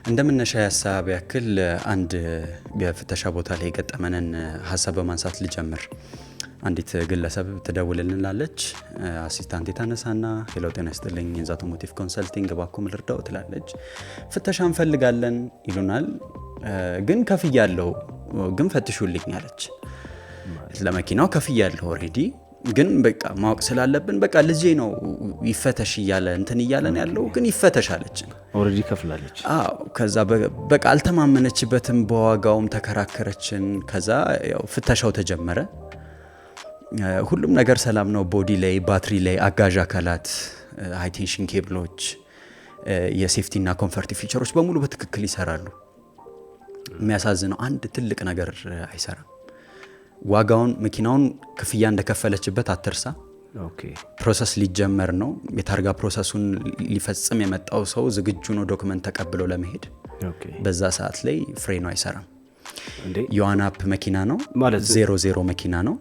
እንደምነሻ ሐሳብ ያክል አንድ የፍተሻ ቦታ ላይ ገጠመንን ሐሳብ በማንሳት ልጀምር። አንዲት ግለሰብ ትደውልልናለች። አሲስታንት ታነሳና ሄሎ ጤና ይስጥልኝ አውቶሞቲቭ ኮንሰልቲንግ ባኩም ልርዳው ትላለች። ፍተሻ እንፈልጋለን ይሉናል። ግን ከፍያለሁ ግን ፈትሹልኝ አለች። ለመኪናው ከፍያለሁ ኦሬዲ ግን በቃ ማወቅ ስላለብን በቃ ልጄ ነው ይፈተሽ ይያለ እንትን ይያለን ያለው ግን ይፈተሽ አለች። ኦሬዲ ከፍላለች። አዎ ከዛ በቃ አልተማመነችበትም። በዋጋውም ተከራከረችን። ከዛ ያው ፍተሻው ተጀመረ። ሁሉም ነገር ሰላም ነው። ቦዲ ላይ፣ ባትሪ ላይ፣ አጋዥ አካላት፣ ሃይ ቴንሽን ኬብሎች፣ የሴፍቲ እና ኮምፎርት ፊቸሮች በሙሉ በትክክል ይሰራሉ። የሚያሳዝነው አንድ ትልቅ ነገር አይሰራም። ዋጋውን መኪናውን ክፍያ እንደከፈለችበት አትርሳ። ኦኬ ፕሮሰስ ሊጀመር ነው። የታርጋ ፕሮሰሱን ሊፈጽም የመጣው ሰው ዝግጁ ነው ዶክመንት ተቀብሎ ለመሄድ። ኦኬ በዛ ሰዓት ላይ ፍሬኑ አይሰራም። እንዴ ዮአናፕ መኪና ነው ማለት 00 መኪና ነው።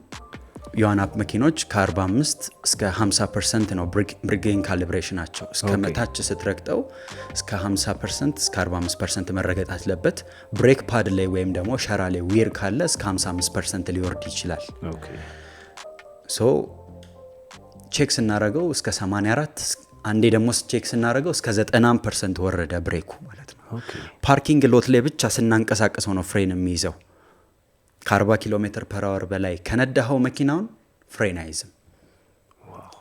ዮአናፕ መኪኖች ከ45 እስከ 50% ነው ብሪጌን ካሊብሬሽናቸው። እስከ መታች ስትረግጠው እስከ 50% እስከ 45% መረገጥ አለበት። ብሬክ ፓድ ላይ ወይም ደግሞ ሸራ ላይ ዊር ካለ እስከ 55% ሊወርድ ይችላል። ኦኬ ሶ ቼክ ስናረገው እስከ 84 አንዴ ደግሞ ቼክ ስናረገው እስከ 90% ወረደ ብሬኩ ማለት ነው። ኦኬ ፓርኪንግ ሎት ላይ ብቻ ስናንቀሳቀሰው ነው ፍሬን የሚይዘው። ከ40 ኪሎ ሜትር ፐር አወር በላይ ከነዳኸው መኪናውን ፍሬን አይዝም።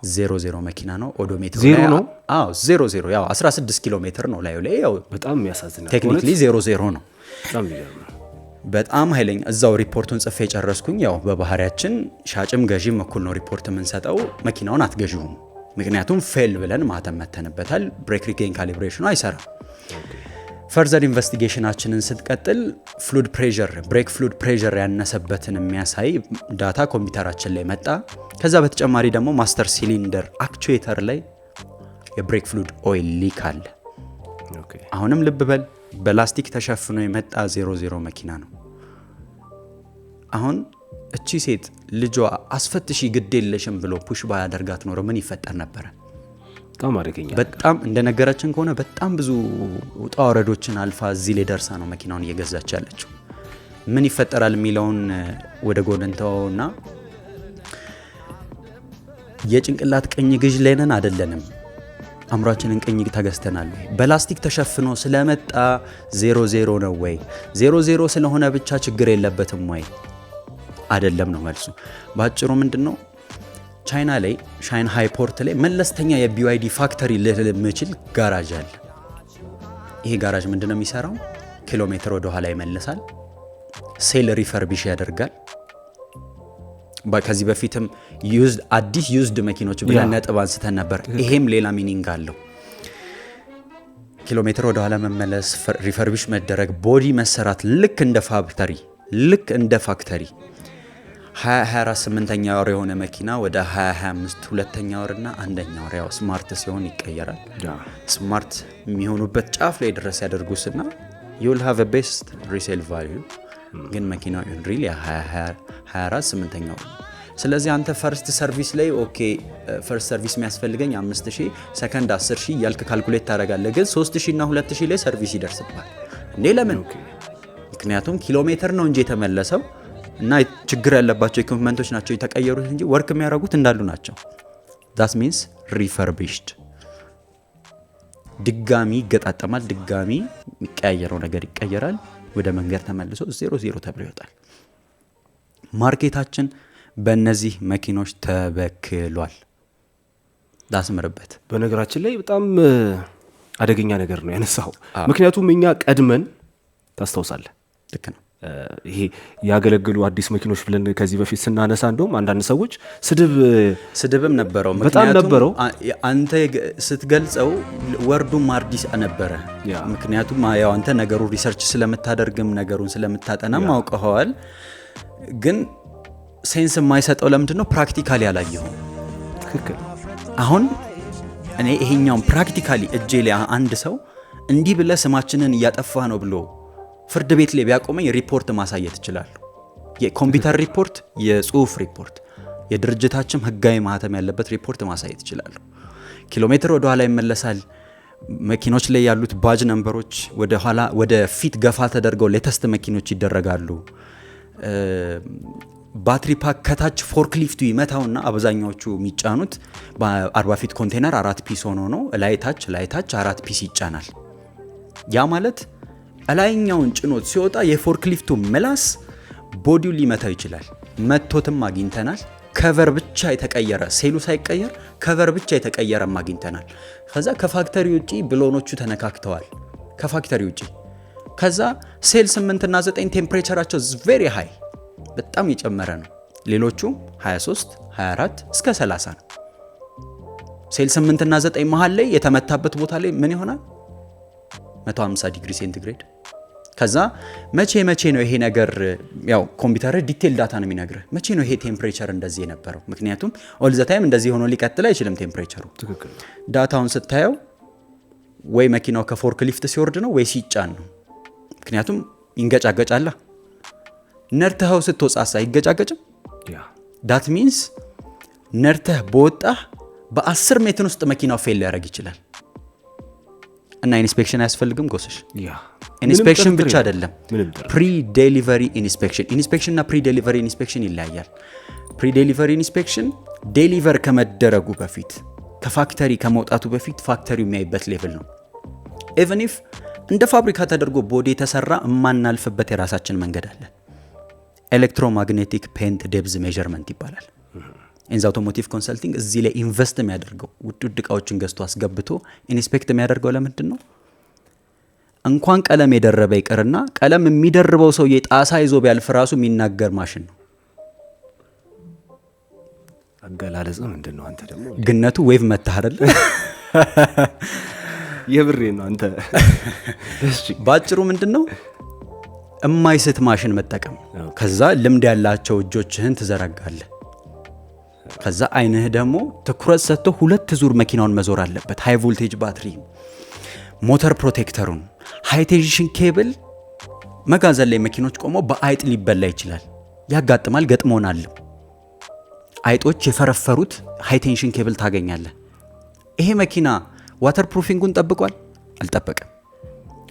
00 መኪና ነው። ኦዶሜትር ዜሮ ነው። አዎ 00 ያው 16 ኪሎ ሜትር ነው ላዩ ላይ ያው በጣም ያሳዝናል። ቴክኒካሊ 00 ነው። በጣም ይገርም። በጣም ኃይለኛ። እዛው ሪፖርቱን ጽፌ ጨረስኩኝ። ያው በባህሪያችን ሻጭም ገዢም እኩል ነው ሪፖርት የምንሰጠው። መኪናውን አትገዢውም፣ ምክንያቱም ፌል ብለን ማተም መተንበታል። ብሬክ ሪጌን ካሊብሬሽኑ አይሰራም። ፈርዘር ኢንቨስቲጌሽናችንን ስትቀጥል ፍሉድ ፕሬዠር ብሬክ ፍሉድ ፕሬዠር ያነሰበትን የሚያሳይ ዳታ ኮምፒውተራችን ላይ መጣ። ከዛ በተጨማሪ ደግሞ ማስተር ሲሊንደር አክቹዌተር ላይ የብሬክ ፍሉድ ኦይል ሊክ አለ። ኦኬ አሁንም ልብ በል በላስቲክ ተሸፍኖ የመጣ 00 መኪና ነው። አሁን እቺ ሴት ልጇ አስፈትሺ ግድ የለሽም ብሎ ፑሽ ባያደርጋት ኖሮ ምን ይፈጠር ነበረ? በጣም አደገኛ። በጣም እንደነገራችን ከሆነ በጣም ብዙ ውጣ ወረዶችን አልፋ እዚህ ላይ ደርሳ ነው መኪናውን እየገዛች ያለችው። ምን ይፈጠራል የሚለውን ወደ ጎን እንተውና የጭንቅላት ቅኝ ግዥ ላይ ነን አይደለንም? አእምሯችንን ቅኝ ተገዝተናል ወይ? በላስቲክ ተሸፍኖ ስለመጣ 00 ነው ወይ? 00 ስለሆነ ብቻ ችግር የለበትም ወይ? አይደለም ነው መልሱ። ባጭሩ ምንድነው? ቻይና ላይ ሻንሃይ ፖርት ላይ መለስተኛ የቢዋይዲ ፋክተሪ ልል የምችል ጋራጅ አለ። ይሄ ጋራጅ ምንድነው የሚሰራው? ኪሎ ሜትር ወደ ኋላ ይመልሳል፣ ሴል ሪፈርቢሽ ያደርጋል። ከዚህ በፊትም አዲስ ዩዝድ መኪኖች ብለን ነጥብ አንስተን ነበር። ይሄም ሌላ ሚኒንግ አለው። ኪሎ ሜትር ወደ ኋላ መመለስ፣ ሪፈርቢሽ መደረግ፣ ቦዲ መሰራት ልክ እንደ ፋክተሪ 24 8ኛ ወር የሆነ መኪና ወደ 25 2ኛ ወርና 1ኛ ወር ያው ስማርት ሲሆን ይቀየራል። ስማርት የሚሆኑበት ጫፍ ላይ ድረስ ያደርጉስና you will have a best resale value። ግን መኪናው ሪሊ 24 8ኛ ወር። ስለዚህ አንተ ፈርስት ሰርቪስ ላይ ኦኬ ፈርስት ሰርቪስ የሚያስፈልገኝ 5000 ሰከንድ 10000 ያልክ ካልኩሌት ታደርጋለህ። ግን 3000 እና 2000 ላይ ሰርቪስ ይደርስባል እንዴ? ለምን? ምክንያቱም ኪሎ ሜትር ነው እንጂ የተመለሰው እና ችግር ያለባቸው ኢኩዊፕመንቶች ናቸው የተቀየሩት እንጂ ወርክ የሚያደርጉት እንዳሉ ናቸው። that means refurbished። ድጋሚ ይገጣጠማል፣ ድጋሚ የሚቀያየረው ነገር ይቀየራል፣ ወደ መንገድ ተመልሶ 00 ተብሎ ይወጣል። ማርኬታችን በእነዚህ መኪኖች ተበክሏል። ዳስምርበት። በነገራችን ላይ በጣም አደገኛ ነገር ነው ያነሳው። ምክንያቱም እኛ ቀድመን ታስታውሳለህ፣ ልክ ነው። ይሄ ያገለግሉ አዲስ መኪኖች ብለን ከዚህ በፊት ስናነሳ እንደውም አንዳንድ ሰዎች ስድብም ነበረው። በጣም ነበረው። አንተ ስትገልጸው ወርዱም አዲስ ነበረ። ምክንያቱም ያው አንተ ነገሩ ሪሰርች ስለምታደርግም ነገሩን ስለምታጠናም አውቀኸዋል። ግን ሴንስ የማይሰጠው ለምንድን ነው? ፕራክቲካሊ ያላየኸው። ትክክል። አሁን እኔ ይሄኛውን ፕራክቲካሊ እጄ ላይ አንድ ሰው እንዲህ ብለህ ስማችንን እያጠፋ ነው ብሎ ፍርድ ቤት ላይ ቢያቆመኝ ሪፖርት ማሳየት ይችላል። የኮምፒውተር ሪፖርት፣ የጽሁፍ ሪፖርት፣ የድርጅታችን ህጋዊ ማህተም ያለበት ሪፖርት ማሳየት ይችላል። ኪሎ ሜትር ወደ ኋላ ይመለሳል፣ መኪኖች ላይ ያሉት ባጅ ነምበሮች ወደ ኋላ ወደ ፊት ገፋ ተደርገው ሌተስት መኪኖች ይደረጋሉ። ባትሪ ፓክ ከታች ፎርክሊፍቱ ይመታውና አብዛኛዎቹ የሚጫኑት በ40 ፊት ኮንቴነር 4 ፒስ ሆኖ ነው። ላይታች 4 ፒስ ይጫናል። ያ ማለት ላይኛውን ጭኖት ሲወጣ የፎርክሊፍቱ ምላስ ቦዲው ሊመታው ይችላል። መቶትም አግኝተናል። ከቨር ብቻ የተቀየረ ሴሉ ሳይቀየር ከቨር ብቻ የተቀየረም አግኝተናል። ከዛ ከፋክተሪ ውጪ ብሎኖቹ ተነካክተዋል። ከፋክተሪ ውጪ ከዛ ሴል 8 እና 9 ቴምፕሬቸራቸው ቬሪ ሃይ በጣም የጨመረ ነው። ሌሎቹ 23 24 እስከ 30 ነው። ሴል 8 እና 9 መሃል ላይ የተመታበት ቦታ ላይ ምን ይሆናል? 150 ዲግሪ ሴንቲግሬድ። ከዛ መቼ ነው ይሄ ነገር ያው ኮምፒውተር ዲቴል ዳታ ነው የሚነግርህ። መቼ ነው ይሄ ቴምፕሬቸር እንደዚህ የነበረው? ምክንያቱም ኦል ዘ ታይም እንደዚህ ሆኖ ሊቀጥል አይችልም ቴምፕሬቸሩ። ትክክል። ዳታውን ስታየው ወይ መኪናው ከፎርክ ሊፍት ሲወርድ ነው ወይ ሲጫን ነው። ምክንያቱም ይንገጫገጫላ። ነርተኸው ስትወጻሳ አይገጫገጭም? ዳት ሚንስ ነርተህ በወጣህ በ10 ሜትር ውስጥ መኪናው ፌል ሊያደርግ ይችላል። እና ኢንስፔክሽን አያስፈልግም ጎስሽ? ኢንስፔክሽን ብቻ አይደለም፣ ፕሪ ዴሊቨሪ ኢንስፔክሽን። ኢንስፔክሽን እና ፕሪ ዴሊቨሪ ኢንስፔክሽን ይለያያል። ፕሪ ዴሊቨሪ ኢንስፔክሽን ዴሊቨር ከመደረጉ በፊት ከፋክተሪ ከመውጣቱ በፊት ፋክተሪው የሚያይበት ሌቭል ነው። ኢቨን ኢፍ እንደ ፋብሪካ ተደርጎ ቦዲ የተሰራ የማናልፍበት የራሳችን መንገድ አለ። ኤሌክትሮማግኔቲክ ፔንት ዴፕዝ ሜዠርመንት ይባላል። ኢንዝ አውቶሞቲቭ ኮንሰልቲንግ እዚህ ላይ ኢንቨስት የሚያደርገው ውድ እቃዎችን ገዝቶ አስገብቶ ኢንስፔክት የሚያደርገው ለምንድን ነው? እንኳን ቀለም የደረበ ይቅርና ቀለም የሚደርበው ሰው የጣሳ ይዞ ቢያልፍ ራሱ የሚናገር ማሽን ነው። አገላለጽ ምንድን ነው? አንተ ደግሞ ግነቱ ዌቭ መታህ አይደል? የብሬ ነው አንተ። ባጭሩ ምንድን ነው? እማይስት ማሽን መጠቀም። ከዛ ልምድ ያላቸው እጆችህን ትዘረጋለህ። ከዛ አይንህ ደግሞ ትኩረት ሰጥቶ 2 ዙር መኪናውን መዞር አለበት። ሃይ ቮልቴጅ ባትሪ፣ ሞተር ፕሮቴክተሩን፣ ሃይ ቴንሽን ኬብል። መጋዘን ላይ መኪኖች ቆመው በአይጥ ሊበላ ይችላል። ያጋጥማል፣ ገጥሞናል። አይጦች የፈረፈሩት ሃይ ቴንሽን ኬብል ታገኛለህ። ይሄ መኪና ዋተር ፕሩፊንጉን ጠብቋል? አልጠበቀም።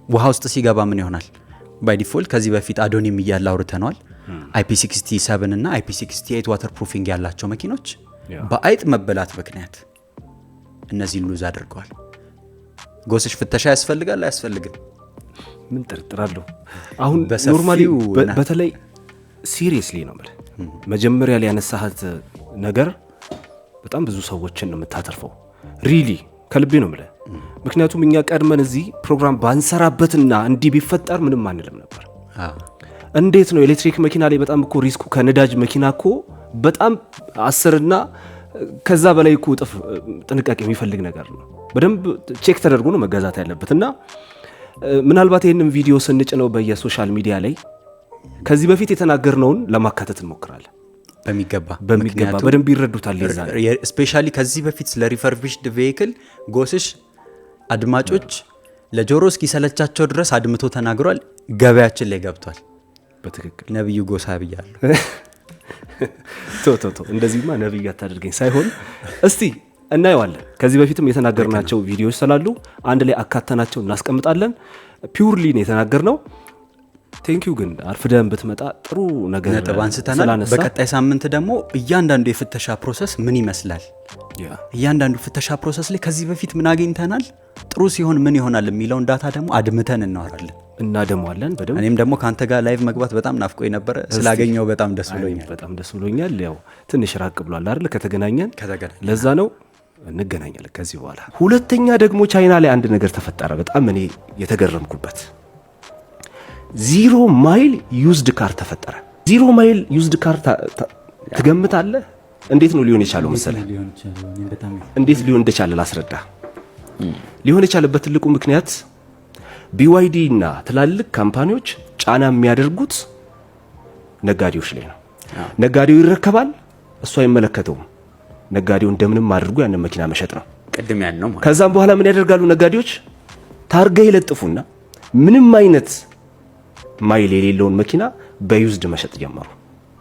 ውሃ ውስጥ ሲገባ ምን ይሆናል? ባይ ዲፎልት ከዚህ በፊት አዶኒም እያለ አውርተነዋል። IP67 እና IP68 ዋተር ፕሩፊንግ ያላቸው መኪኖች በአይጥ መበላት ምክንያት እነዚህ ሉዝ አድርገዋል። ጎስሽ ፍተሻ ያስፈልጋል አያስፈልግም? ምን ጥርጥራለሁ። አሁን ኖርማሊ በተለይ ሲሪየስሊ ነው ማለት መጀመሪያ ላይ ያነሳሃት ነገር በጣም ብዙ ሰዎችን ነው የምታተርፈው። ሪሊ ከልቤ ነው ማለት። ምክንያቱም እኛ ቀድመን እዚህ ፕሮግራም ባንሰራበትና እንዲህ ቢፈጠር ምንም አንልም ነበር። እንዴት ነው ኤሌክትሪክ መኪና ላይ በጣም እኮ ሪስኩ ከነዳጅ መኪና እኮ በጣም 10 እና ከዛ በላይ እኮ እጥፍ ጥንቃቄ የሚፈልግ ነገር ነው። በደንብ ቼክ ተደርጎ ነው መገዛት ያለበት። እና ምናልባት ይህንን ቪዲዮ ስንጭነው በየሶሻል ሚዲያ ላይ ከዚህ በፊት የተናገርነውን ለማካተት እንሞክራለን። በሚገባ በደንብ ይረዱታል። ስፔሻሊ ከዚህ በፊት ስለ ሪፈርቢሽድ ቬሂክል ጎስሽ አድማጮች ለጆሮ እስኪሰለቻቸው ድረስ አድምቶ ተናግሯል። ገበያችን ላይ ገብቷል። በትክክል ነብዩ ጎሳ ብያለሁ። ቶቶቶ እንደዚህማ ነብይ አታደርገኝ ሳይሆን እስቲ እናየዋለን። ከዚህ በፊትም የተናገርናቸው ቪዲዮዎች ስላሉ አንድ ላይ አካተናቸው እናስቀምጣለን። ፒውርሊ ነው የተናገርነው። ቴንኪዩ። ግን አርፍደን ብትመጣ ጥሩ ነገር ነጥብ አንስተናል። በቀጣይ ሳምንት ደግሞ እያንዳንዱ የፍተሻ ፕሮሰስ ምን ይመስላል፣ እያንዳንዱ ፍተሻ ፕሮሰስ ላይ ከዚህ በፊት ምን አግኝተናል፣ ጥሩ ሲሆን ምን ይሆናል የሚለውን ዳታ ደግሞ አድምተን እናወራለን እና ደሞአለን በደንብ። እኔም ደግሞ ካንተ ጋር ላይቭ መግባት በጣም ናፍቆኝ ነበር። ስላገኘው በጣም ደስ ብሎኛል። በጣም ደስ ብሎኛል። ያው ትንሽ ራቅ ብሏል አይደል? ከተገናኘን ለዛ ነው እንገናኛለን ከዚህ በኋላ። ሁለተኛ ደግሞ ቻይና ላይ አንድ ነገር ተፈጠረ፣ በጣም እኔ የተገረምኩበት 0 ማይል ዩዝድ ካር ተፈጠረ። 0 ማይል ዩዝድ ካር ትገምታለህ? እንዴት ነው ሊሆን የቻለው መሰለህ? እንዴት ሊሆን እንደቻለ ላስረዳ። ሊሆን የቻለበት ትልቁ ምክንያት BYD እና ትላልቅ ካምፓኒዎች ጫና የሚያደርጉት ነጋዴዎች ላይ ነው። ነጋዴው ይረከባል፣ እሱ አይመለከተውም። ነጋዴው እንደምንም አድርጎ ያንን መኪና መሸጥ ነው። ቅድም ያን ነው። ከዛም በኋላ ምን ያደርጋሉ ነጋዴዎች? ታርጋ ይለጥፉና ምንም አይነት ማይል የሌለውን መኪና በዩዝድ መሸጥ ጀመሩ።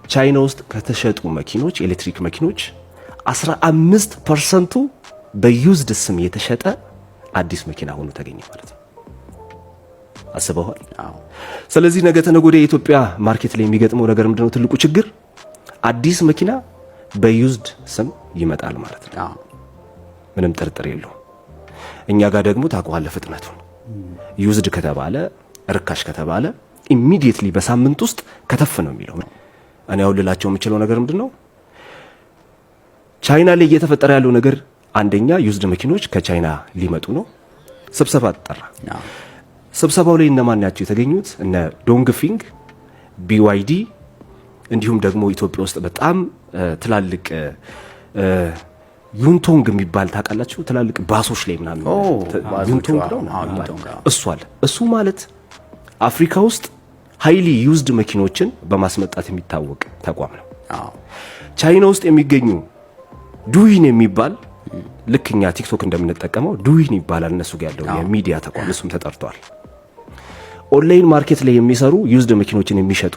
ቻይና ውስጥ ከተሸጡ መኪኖች ኤሌክትሪክ መኪኖች 15% በዩዝድ ስም የተሸጠ አዲስ መኪና ሆኖ ተገኘ ማለት ነው። አስበዋል? ስለዚህ ነገ ተነገ ወዲያ የኢትዮጵያ ማርኬት ላይ የሚገጥመው ነገር ምንድነው? ትልቁ ችግር አዲስ መኪና በዩዝድ ስም ይመጣል ማለት ነው። ምንም ጥርጥር የለውም። እኛ ጋር ደግሞ ታውቀዋለህ ፍጥነቱን። ዩዝድ ከተባለ ርካሽ ከተባለ ኢሚዲየትሊ በሳምንት ውስጥ ከተፍ ነው የሚለው። እኔ አሁን ልላቸው የምችለው ነገር ምንድነው? ቻይና ላይ እየተፈጠረ ያለው ነገር አንደኛ ዩዝድ መኪኖች ከቻይና ሊመጡ ነው። ስብሰባ ተጠራ። ስብሰባው ላይ እነማን ናቸው የተገኙት? እነ ዶንግፊንግ፣ BYD እንዲሁም ደግሞ ኢትዮጵያ ውስጥ በጣም ትላልቅ ዩንቶንግ የሚባል ታውቃላችሁ? ትላልቅ ባሶች ላይ ምናምን ዩንቶንግ ነው እሱ አለ። እሱ ማለት አፍሪካ ውስጥ ሃይሊ ዩዝድ መኪኖችን በማስመጣት የሚታወቅ ተቋም ነው። ቻይና ውስጥ የሚገኙ ዱዊን የሚባል ልክ እኛ ቲክቶክ እንደምንጠቀመው ዱዊን ይባላል እነሱ ጋር ያለው የሚዲያ ተቋም፣ እሱም ተጠርቷል። ኦንላይን ማርኬት ላይ የሚሰሩ ዩዝድ መኪኖችን የሚሸጡ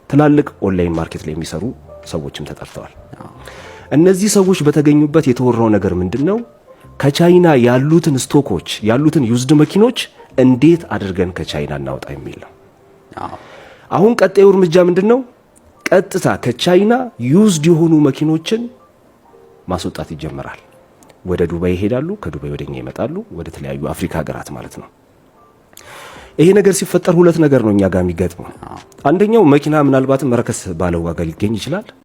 ትላልቅ ኦንላይን ማርኬት ላይ የሚሰሩ ሰዎችም ተጠርተዋል። እነዚህ ሰዎች በተገኙበት የተወራው ነገር ምንድነው? ከቻይና ያሉትን ስቶኮች ያሉትን ዩዝድ መኪኖች እንዴት አድርገን ከቻይና እናውጣ የሚል ነው። አሁን ቀጣዩ እርምጃ ምንድነው? ቀጥታ ከቻይና ዩዝድ የሆኑ መኪኖችን ማስወጣት ይጀምራል። ወደ ዱባይ ይሄዳሉ፣ ከዱባይ ወደኛ ይመጣሉ፣ ወደ ተለያዩ አፍሪካ ሀገራት ማለት ነው። ይሄ ነገር ሲፈጠር ሁለት ነገር ነው እኛ ጋር የሚገጥመው። አንደኛው መኪና ምናልባትም መረከስ ባለው ዋጋ ሊገኝ ይችላል።